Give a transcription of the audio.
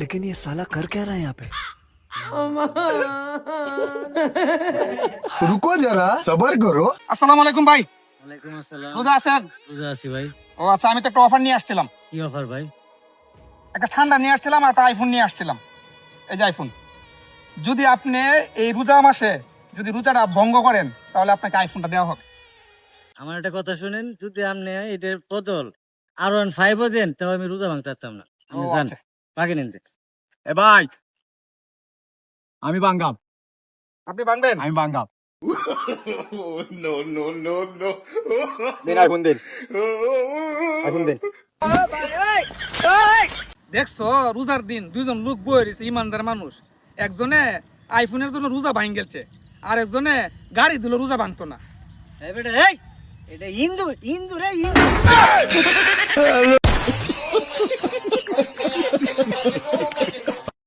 लेकिन ये साला कर क्या रहा है यहाँ पे? रुको जरा सबर करो। আসসালামু আলাইকুম ভাই। ওয়ালাইকুম আসসালাম। রোজা আছেন? রোজা আছি ভাই। ও আচ্ছা, আমি তো একটা অফার নিয়ে আসছিলাম। কি অফার ভাই? একটা ঠান্ডা নিয়ে আসছিলাম আর একটা আইফোন নিয়ে আসছিলাম। এই যে আইফোন। যদি আপনি এই রোজা মাসে যদি রোজাটা ভঙ্গ করেন তাহলে আপনাকে আইফোনটা দেওয়া হবে। আমার একটা কথা শুনেন, যদি আপনি এটার বদল R15 দেন তাও আমি রোজা ভাঙতে পারতাম না। আপনি ও জান আচ্ছা। বাকি নিন। এ ভাই আমি বাঙ্গাম। আপনি ভাঙবেন? আমি বাঙ্গাম। দিন আইফোন দিন, আইফোন দিন। দেখছো রোজার দিন দুইজন লোক বই রয়েছে ইমানদার মানুষ, একজনে আইফোনের জন্য রোজা ভাঙ গেছে আর একজনে গাড়ি দিল রোজা ভাঙতো না। এই বেটা, এই এটা হিন্দু হিন্দু রে হিন্দু।